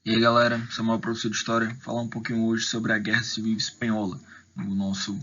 E aí galera, Samuel, professor de História, falar um pouquinho hoje sobre a Guerra Civil Espanhola, no nosso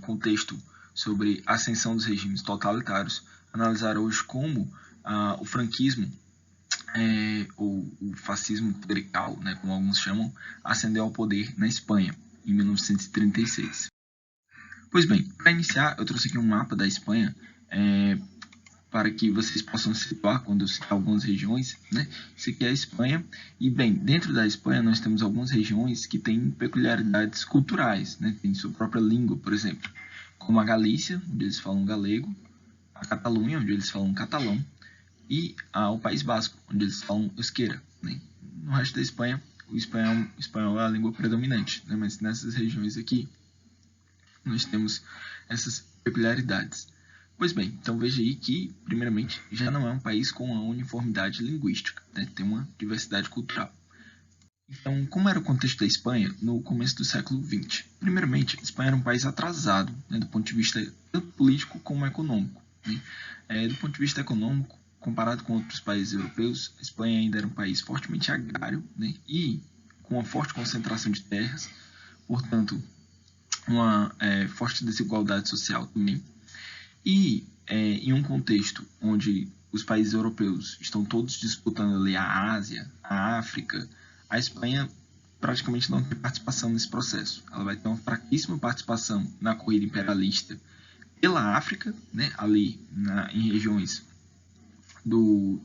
contexto sobre a ascensão dos regimes totalitários, analisar hoje como o franquismo, ou o fascismo clerical, né, como alguns chamam, ascendeu ao poder na Espanha, em 1936. Pois bem, para iniciar, eu trouxe aqui um mapa da Espanha, para que vocês possam situar quando eu citar algumas regiões, né? Isso aqui é a Espanha. E, bem, dentro da Espanha nós temos algumas regiões que têm peculiaridades culturais, né? Tem sua própria língua, por exemplo, como a Galícia, onde eles falam galego, a Catalunha, onde eles falam catalão, e o País Basco, onde eles falam euskera, né? No resto da Espanha, o espanhol é a língua predominante, né? Mas nessas regiões aqui, nós temos essas peculiaridades. Pois bem, então veja aí que, primeiramente, já não é um país com uma uniformidade linguística, né? Tem uma diversidade cultural. Então, como era o contexto da Espanha no começo do século XX? Primeiramente, a Espanha era um país atrasado, né, do ponto de vista tanto político como econômico. Né? Do ponto de vista econômico, comparado com outros países europeus, a Espanha ainda era um país fortemente agrário, né, e com uma forte concentração de terras, portanto, uma forte desigualdade social também. E em um contexto onde os países europeus estão todos disputando ali a Ásia, a África, a Espanha praticamente não tem participação nesse processo. Ela vai ter uma fraquíssima participação na corrida imperialista pela África, né, ali em regiões do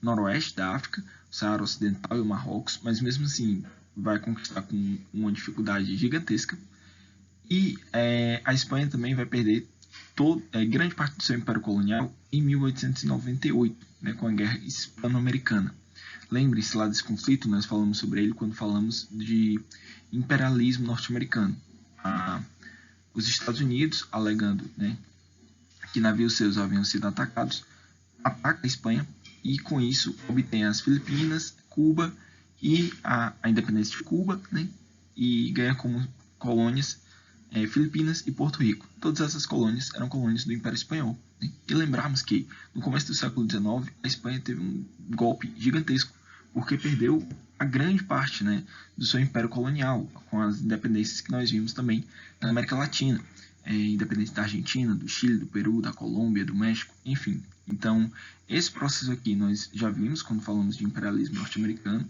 noroeste da África, o Saara Ocidental e o Marrocos, mas mesmo assim vai conquistar com uma dificuldade gigantesca. E a Espanha também vai perder grande parte do seu império colonial em 1898, né, com a Guerra Hispano-Americana. Lembre-se lá desse conflito, nós falamos sobre ele quando falamos de imperialismo norte-americano. Os Estados Unidos, alegando, né, que navios seus haviam sido atacados, ataca a Espanha e com isso obtém as Filipinas, Cuba e a independência de Cuba, né, e ganha como colônias Filipinas e Porto Rico. Todas essas colônias eram colônias do Império Espanhol. Né? E lembrarmos que no começo do século XIX a Espanha teve um golpe gigantesco porque perdeu a grande parte, né, do seu império colonial, com as independências que nós vimos também na América Latina. Independência da Argentina, do Chile, do Peru, da Colômbia, do México, enfim. Então, esse processo aqui nós já vimos quando falamos de imperialismo norte-americano,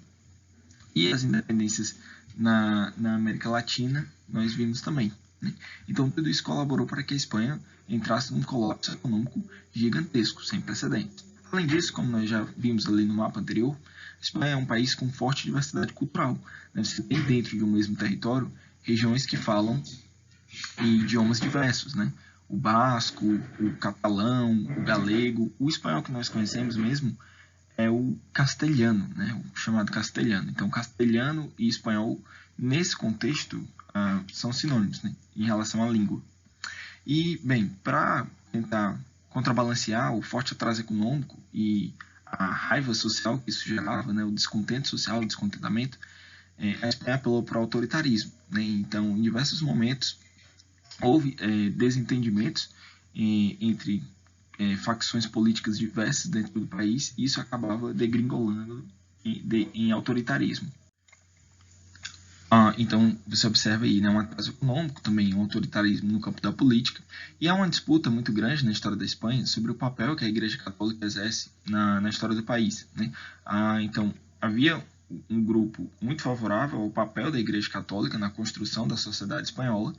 e as independências na América Latina nós vimos também. Né? Então, tudo isso colaborou para que a Espanha entrasse num colapso econômico gigantesco, sem precedentes. Além disso, como nós já vimos ali no mapa anterior, a Espanha é um país com forte diversidade cultural. Né? Você tem dentro de um mesmo território regiões que falam idiomas diversos, né? O basco, o catalão, o galego, o espanhol que nós conhecemos mesmo é o castelhano, né? O chamado castelhano. Então, castelhano e espanhol, nesse contexto, são sinônimos, né? Em relação à língua. E, bem, para tentar contrabalancear o forte atraso econômico e a raiva social que isso gerava, né? O descontento social, o descontentamento, a Espanha apelou para o autoritarismo. Né? Então, em diversos momentos, houve desentendimentos entre facções políticas diversas dentro do país, e isso acabava degringolando em autoritarismo. Então, você observa aí, né, um atraso econômico, também um autoritarismo no campo da política, e há uma disputa muito grande na história da Espanha sobre o papel que a Igreja Católica exerce na história do país. Né? Então, havia um grupo muito favorável ao papel da Igreja Católica na construção da sociedade espanhola,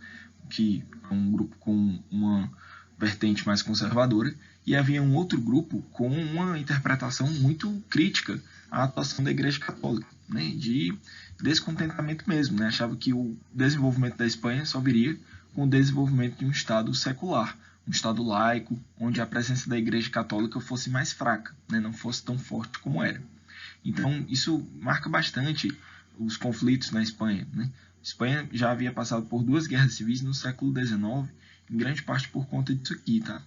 que é um grupo com uma vertente mais conservadora, e havia um outro grupo com uma interpretação muito crítica à atuação da Igreja Católica, né, de descontentamento mesmo, né, achava que o desenvolvimento da Espanha só viria com o desenvolvimento de um Estado secular, um Estado laico, onde a presença da Igreja Católica fosse mais fraca, né, não fosse tão forte como era. Então, isso marca bastante os conflitos na Espanha. Né? A Espanha já havia passado por 2 guerras civis no século XIX, em grande parte por conta disso aqui, tá?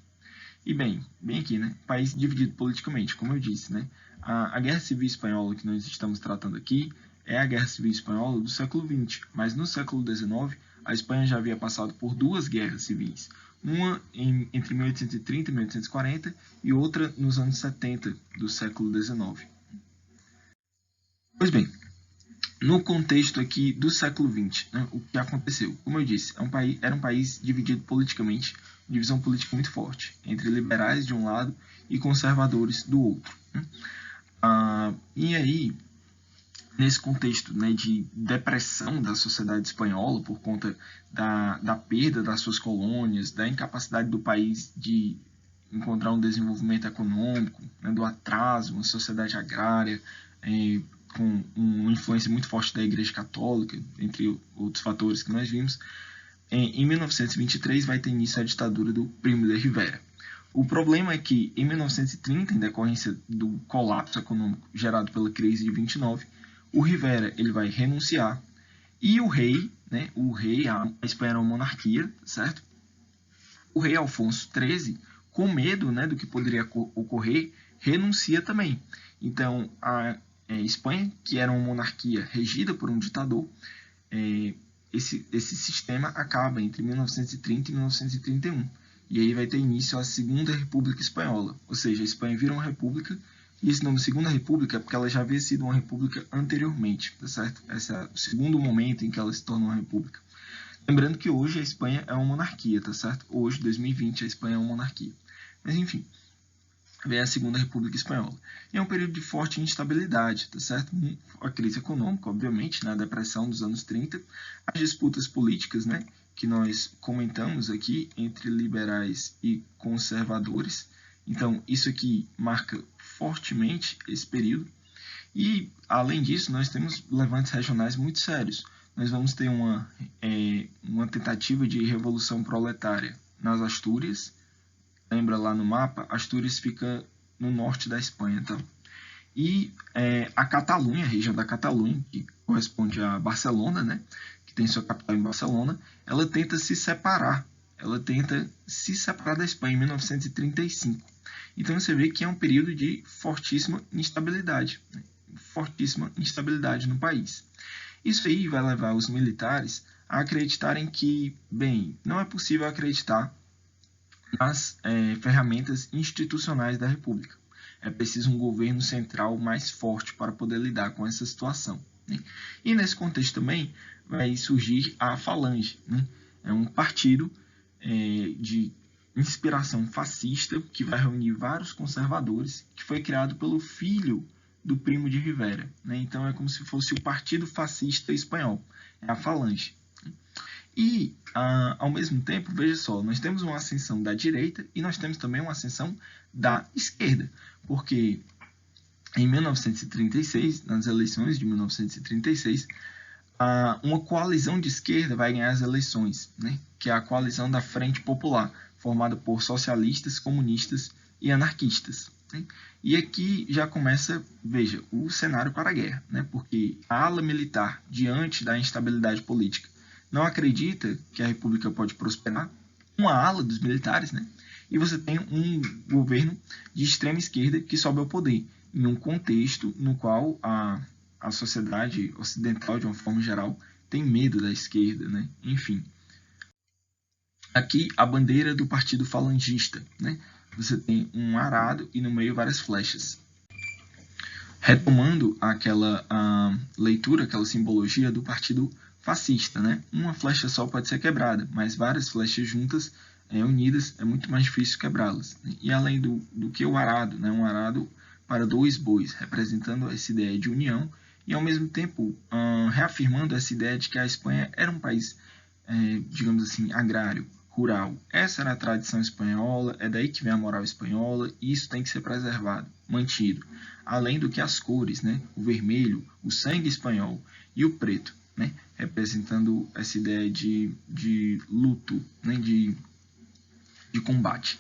E bem aqui, né? País dividido politicamente, como eu disse, né? A Guerra Civil Espanhola que nós estamos tratando aqui é a Guerra Civil Espanhola do século XX, mas no século XIX a Espanha já havia passado por 2 guerras civis, uma entre 1830 e 1840 e outra nos anos 70 do século XIX. Pois bem, no contexto aqui do século XX, né, o que aconteceu? Como eu disse, era um país dividido politicamente, divisão política muito forte, entre liberais de um lado e conservadores do outro. Né? E aí, nesse contexto, né, de depressão da sociedade espanhola por conta da perda das suas colônias, da incapacidade do país de encontrar um desenvolvimento econômico, né, do atraso, uma sociedade agrária, com uma influência muito forte da Igreja Católica, entre outros fatores que nós vimos, em 1923 vai ter início a ditadura do Primo de Rivera. O problema é que, em 1930, em decorrência do colapso econômico gerado pela crise de 29, o Rivera ele vai renunciar e o rei, a Espanha era uma monarquia, certo? O rei Alfonso XIII, com medo, né, do que poderia ocorrer, renuncia também. Então, a Espanha, que era uma monarquia regida por um ditador, esse sistema acaba entre 1930 e 1931. E aí vai ter início a Segunda República Espanhola, ou seja, a Espanha vira uma república, e esse nome Segunda República é porque ela já havia sido uma república anteriormente, tá certo? Esse é o segundo momento em que ela se tornou uma república. Lembrando que hoje a Espanha é uma monarquia, tá certo? Hoje, 2020, a Espanha é uma monarquia. Mas enfim, vem a Segunda República Espanhola. E é um período de forte instabilidade, tá certo? A crise econômica, obviamente, né? A depressão dos anos 30, as disputas políticas, né? Que nós comentamos aqui entre liberais e conservadores. Então, isso aqui marca fortemente esse período. E, além disso, nós temos levantes regionais muito sérios. Nós vamos ter uma tentativa de revolução proletária nas Astúrias. Lembra lá no mapa? Astúrias fica no norte da Espanha. Tá? E a Catalunha, a região da Catalunha, que corresponde a Barcelona, né? Que tem sua capital em Barcelona, ela tenta se separar. Ela tenta se separar da Espanha em 1935. Então você vê que é um período de fortíssima instabilidade. Né? Fortíssima instabilidade no país. Isso aí vai levar os militares a acreditarem que, bem, não é possível acreditar nas ferramentas institucionais da República. É preciso um governo central mais forte para poder lidar com essa situação. Né? E nesse contexto também vai surgir a Falange. Né? É um partido de inspiração fascista que vai reunir vários conservadores, que foi criado pelo filho do Primo de Rivera. Né? Então é como se fosse o Partido Fascista Espanhol, é a Falange. E, ao mesmo tempo, veja só, nós temos uma ascensão da direita e nós temos também uma ascensão da esquerda, porque em 1936, nas eleições de 1936, uma coalizão de esquerda vai ganhar as eleições, né? Que é a coalizão da Frente Popular, formada por socialistas, comunistas e anarquistas. Né? E aqui já começa, veja, o cenário para a guerra, né? Porque a ala militar, diante da instabilidade política, não acredita que a República pode prosperar, uma ala dos militares, né? E você tem um governo de extrema esquerda que sobe ao poder, em um contexto no qual a sociedade ocidental, de uma forma geral, tem medo da esquerda, né? Enfim. Aqui, a bandeira do partido falangista, né? Você tem um arado e no meio várias flechas. Retomando aquela leitura, aquela simbologia do partido fascista, né? Uma flecha só pode ser quebrada, mas várias flechas juntas, unidas, é muito mais difícil quebrá-las. E além do que o arado, né? Um arado para dois bois, representando essa ideia de união e ao mesmo tempo reafirmando essa ideia de que a Espanha era um país, digamos assim, agrário, rural. Essa era a tradição espanhola, é daí que vem a moral espanhola e isso tem que ser preservado, mantido. Além do que as cores, né? O vermelho, o sangue espanhol e o preto, né? Representando essa ideia de luto, né? de combate.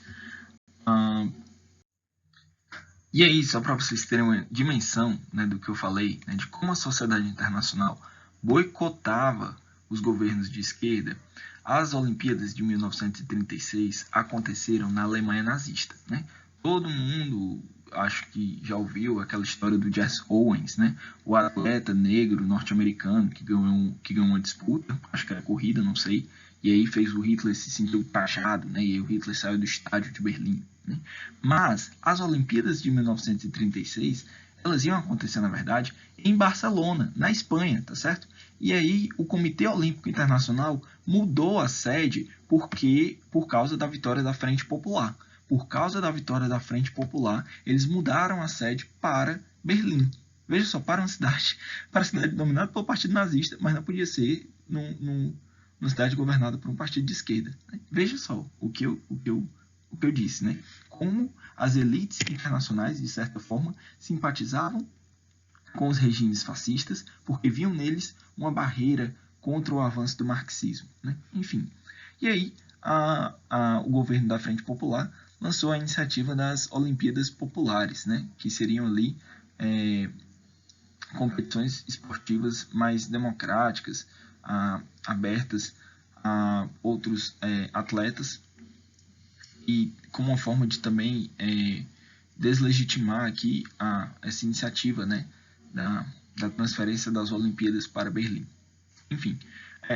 E aí, só para vocês terem uma dimensão, né, do que eu falei, né, de como a sociedade internacional boicotava os governos de esquerda, as Olimpíadas de 1936 aconteceram na Alemanha nazista. Né? Todo mundo, acho que já ouviu aquela história do Jesse Owens, né? O atleta negro norte-americano que ganhou uma disputa, acho que era corrida, não sei, e aí fez o Hitler se sentir taxado, né? E aí o Hitler saiu do estádio de Berlim. Né? Mas as Olimpíadas de 1936 elas iam acontecer, na verdade, em Barcelona, na Espanha, tá certo? E aí o Comitê Olímpico Internacional mudou a sede por causa da vitória da Frente Popular. Por causa da vitória da Frente Popular, eles mudaram a sede para Berlim. Veja só, para a cidade dominada pelo Partido Nazista, mas não podia ser numa cidade governada por um partido de esquerda. Né? Veja só o que eu disse, né? Como as elites internacionais, de certa forma, simpatizavam com os regimes fascistas, porque viam neles uma barreira contra o avanço do marxismo. Né? Enfim, e aí o governo da Frente Popular lançou a iniciativa das Olimpíadas Populares, né? Que seriam ali competições esportivas mais democráticas, abertas a outros atletas, e como uma forma de também deslegitimar aqui essa iniciativa, né, da transferência das Olimpíadas para Berlim. Enfim,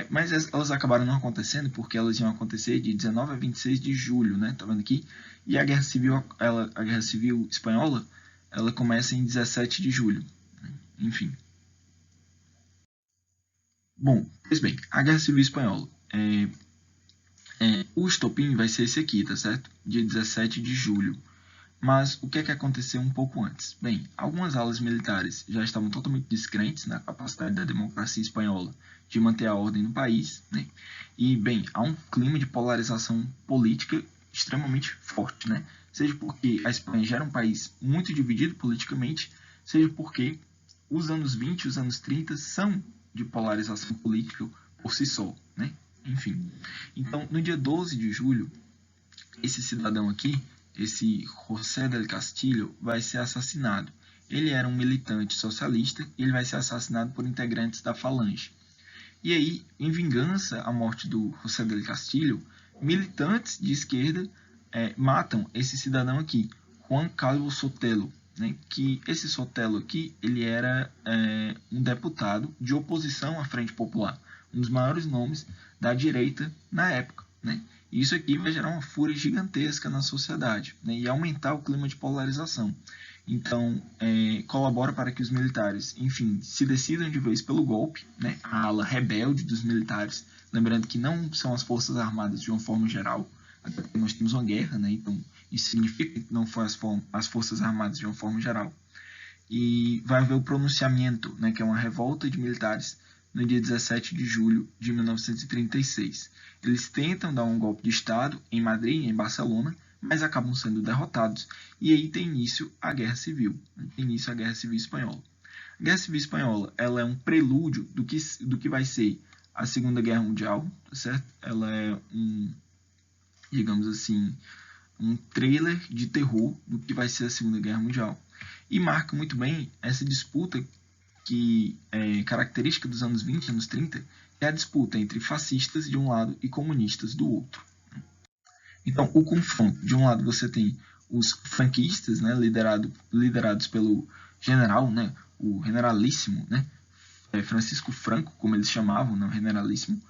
mas elas acabaram não acontecendo porque elas iam acontecer de 19 a 26 de julho, né, tá vendo aqui? E a Guerra Civil Espanhola, ela começa em 17 de julho. Enfim. Bom, pois bem, a Guerra Civil Espanhola. O estopim vai ser esse aqui, tá certo? Dia 17 de julho. Mas o que aconteceu um pouco antes? Bem, algumas alas militares já estavam totalmente descrentes na capacidade da democracia espanhola de manter a ordem no país, né? E, bem, há um clima de polarização política extremamente forte, né? Seja porque a Espanha já era um país muito dividido politicamente, seja porque os anos 20 e os anos 30 são de polarização política por si só, né? Enfim, então, no dia 12 de julho, esse cidadão aqui, esse José del Castillo, vai ser assassinado. Ele era um militante socialista e ele vai ser assassinado por integrantes da Falange. E aí, em vingança à morte do José del Castillo, militantes de esquerda matam esse cidadão aqui, Juan Calvo Sotelo, né? Que esse Sotelo aqui, ele era um deputado de oposição à Frente Popular, um dos maiores nomes da direita na época, né? E isso aqui vai gerar uma fúria gigantesca na sociedade, né? E aumentar o clima de polarização. Então, colabora para que os militares, enfim, se decidam de vez pelo golpe, né? A ala rebelde dos militares, lembrando que não são as forças armadas de uma forma geral, até porque nós temos uma guerra, né? Então, isso significa que não foi as forças armadas de uma forma geral. E vai haver o pronunciamento, né? Que é uma revolta de militares no dia 17 de julho de 1936. Eles tentam dar um golpe de Estado em Madrid e em Barcelona, mas acabam sendo derrotados. E aí tem início a Guerra Civil, tem início a Guerra Civil Espanhola. A Guerra Civil Espanhola, ela é um prelúdio do que vai ser a Segunda Guerra Mundial, tá certo? Ela é digamos assim, um trailer de terror do que vai ser a Segunda Guerra Mundial. E marca muito bem essa disputa que é característica dos anos 20 e anos 30, é a disputa entre fascistas de um lado e comunistas do outro. Então, o confronto, de um lado você tem os franquistas, né, liderados pelo general, né, o generalíssimo, né, Francisco Franco, como eles chamavam, né, o generalíssimo,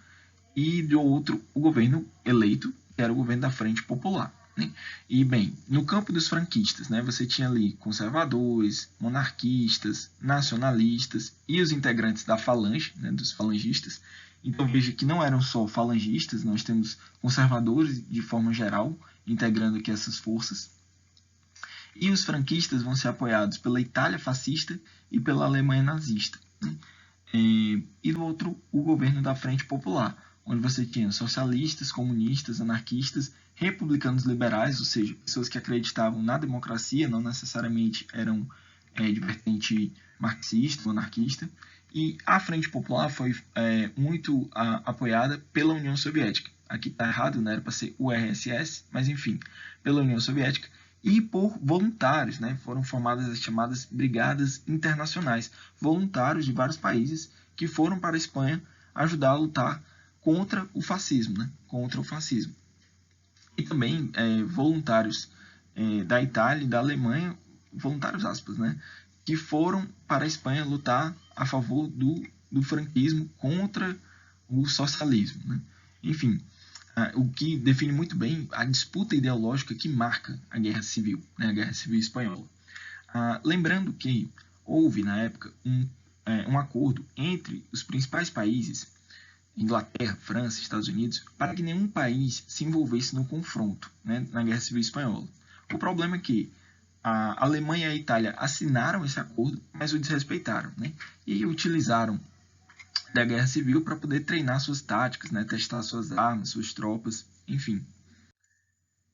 e do outro o governo eleito, que era o governo da Frente Popular. Né? E, bem, no campo dos franquistas, né, você tinha ali conservadores, monarquistas, nacionalistas e os integrantes da Falange, né, dos falangistas. Então, veja que não eram só falangistas, nós temos conservadores de forma geral, integrando aqui essas forças. E os franquistas vão ser apoiados pela Itália fascista e pela Alemanha nazista. Né? E do outro, o governo da Frente Popular, onde você tinha socialistas, comunistas, anarquistas, republicanos liberais, ou seja, pessoas que acreditavam na democracia, não necessariamente eram de vertente marxista ou anarquista, e a Frente Popular foi muito apoiada pela União Soviética. Aqui está errado, né? Era para ser URSS, mas enfim, pela União Soviética, e por voluntários, né? Foram formadas as chamadas Brigadas Internacionais, voluntários de vários países que foram para a Espanha ajudar a lutar contra o fascismo, né? Contra o fascismo. E também voluntários da Itália e da Alemanha, voluntários aspas, né? Que foram para a Espanha lutar a favor do franquismo contra o socialismo, né? Enfim, o que define muito bem a disputa ideológica que marca a Guerra Civil, né? A Guerra Civil Espanhola. Lembrando que houve, na época, um acordo entre os principais países, Inglaterra, França, Estados Unidos, para que nenhum país se envolvesse no confronto, né, na Guerra Civil Espanhola. O problema é que a Alemanha e a Itália assinaram esse acordo, mas o desrespeitaram, né, e utilizaram da Guerra Civil para poder treinar suas táticas, né, testar suas armas, suas tropas, enfim.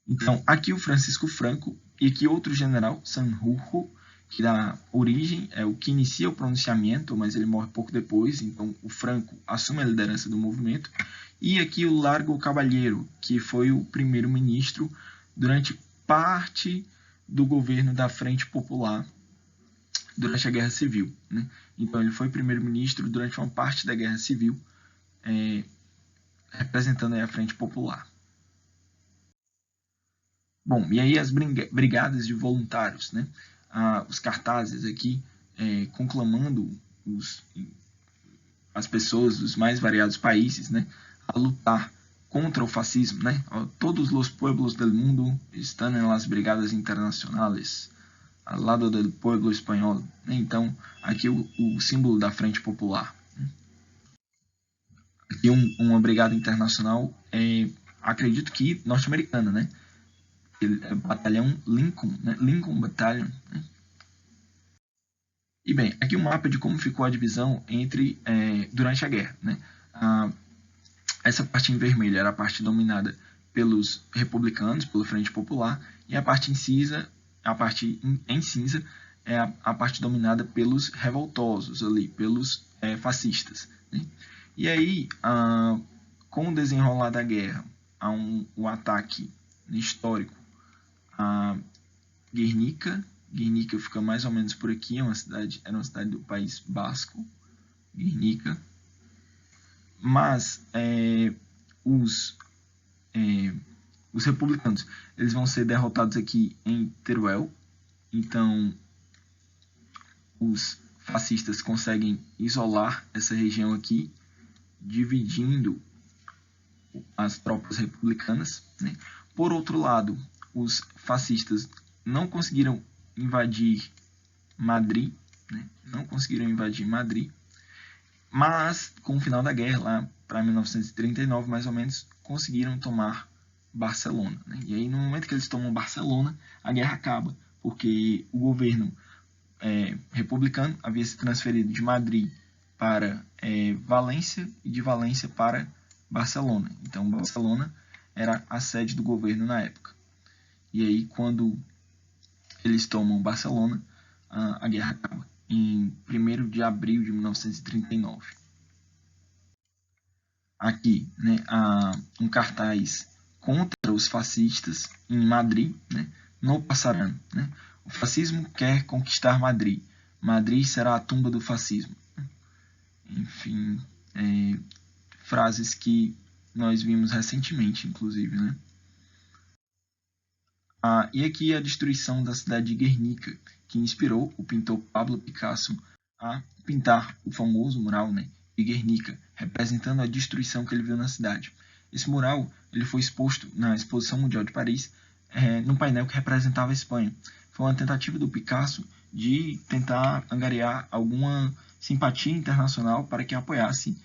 Então, aqui o Francisco Franco e aqui outro general, Sanjurjo, que dá origem, é o que inicia o pronunciamento, mas ele morre pouco depois, então o Franco assume a liderança do movimento. E aqui o Largo Caballero, que foi o primeiro-ministro durante parte do governo da Frente Popular durante a Guerra Civil, né? Então ele foi primeiro-ministro durante uma parte da Guerra Civil, representando aí a Frente Popular. Bom, e aí as brigadas de voluntários, né? Os cartazes aqui conclamando as pessoas dos mais variados países, né, a lutar contra o fascismo, né? Todos os pueblos del mundo estão nas brigadas internacionais, ao lado do pueblo espanhol, né? Então, aqui o símbolo da Frente Popular. Aqui uma brigada internacional, acredito que norte-americana, né? Batalhão Lincoln, né? Lincoln Battalion, né? E bem, aqui um mapa de como ficou a divisão durante a guerra, né? Essa parte em vermelho era a parte dominada pelos republicanos, pela Frente Popular, e a parte em cinza é a parte dominada pelos revoltosos ali, pelos fascistas, né? E aí, com o desenrolar da guerra, há o ataque histórico a Guernica. Guernica fica mais ou menos por aqui, era uma cidade do País Basco, Guernica. Mas os republicanos eles vão ser derrotados aqui em Teruel. Então, os fascistas conseguem isolar essa região aqui, dividindo as tropas republicanas, né? Por outro lado, os fascistas não conseguiram invadir Madrid, né? Não conseguiram invadir Madrid, mas com o final da guerra, lá para 1939 mais ou menos, conseguiram tomar Barcelona, né? E aí no momento que eles tomam Barcelona, a guerra acaba, porque o governo republicano havia se transferido de Madrid para Valência e de Valência para Barcelona. Então Barcelona era a sede do governo na época. E aí quando eles tomam Barcelona, a guerra acaba em 1º de abril de 1939. Aqui, né, um cartaz contra os fascistas em Madrid, né, no passarão, né? O fascismo quer conquistar Madrid. Madrid será a tumba do fascismo. Enfim, frases que nós vimos recentemente, inclusive, né? E aqui a destruição da cidade de Guernica, que inspirou o pintor Pablo Picasso a pintar o famoso mural, né, de Guernica, representando a destruição que ele viu na cidade. Esse mural ele foi exposto na Exposição Mundial de Paris, num painel que representava a Espanha. Foi uma tentativa do Picasso de tentar angariar alguma simpatia internacional para que apoiassem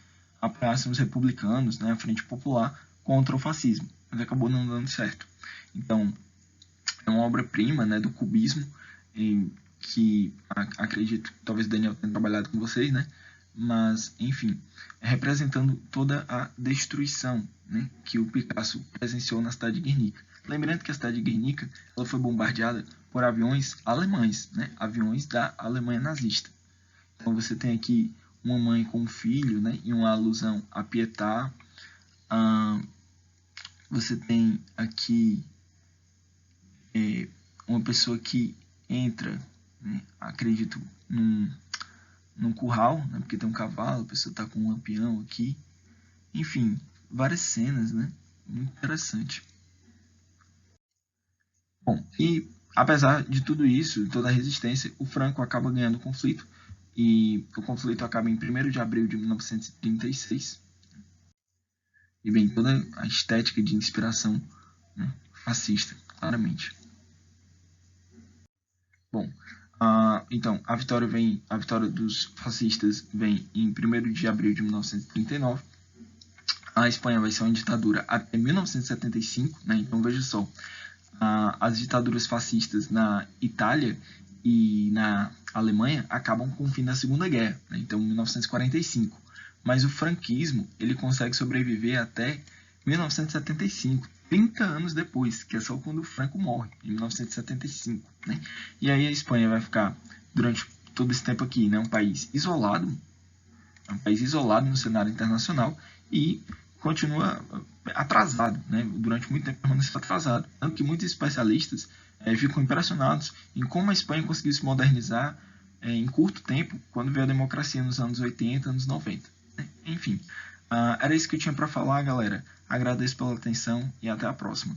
os republicanos, né, a Frente Popular, contra o fascismo. Mas acabou não dando certo. Então, é uma obra-prima, né, do cubismo, que acredito que talvez o Daniel tenha trabalhado com vocês, né? Mas, enfim, representando toda a destruição, né, que o Picasso presenciou na cidade de Guernica. Lembrando que a cidade de Guernica ela foi bombardeada por aviões alemães, né, aviões da Alemanha nazista. Então você tem aqui uma mãe com um filho, né, e uma alusão a Pietà. Você tem aqui uma pessoa que entra, né, acredito, num curral, né, porque tem um cavalo, a pessoa está com um lampião aqui. Enfim, várias cenas, né? Muito interessante. Bom, e apesar de tudo isso, de toda a resistência, o Franco acaba ganhando o conflito, e o conflito acaba em 1º de abril de 1936. E bem, toda a estética de inspiração, né, fascista, claramente. Bom, Então, a vitória dos fascistas vem em 1º de abril de 1939. A Espanha vai ser uma ditadura até 1975, né? Então, veja só, as ditaduras fascistas na Itália e na Alemanha acabam com o fim da Segunda Guerra, né? Então, 1945. Mas o franquismo, ele consegue sobreviver até 1975, 30 anos depois, que é só quando o Franco morre, em 1975, né? E aí a Espanha vai ficar, durante todo esse tempo aqui, né, um país isolado no cenário internacional e continua atrasado, né? Durante muito tempo permaneceu atrasado. Tanto que muitos especialistas ficam impressionados em como a Espanha conseguiu se modernizar em curto tempo, quando veio a democracia nos anos 80, anos 90. Né? Enfim, era isso que eu tinha para falar, galera. Agradeço pela atenção e até a próxima.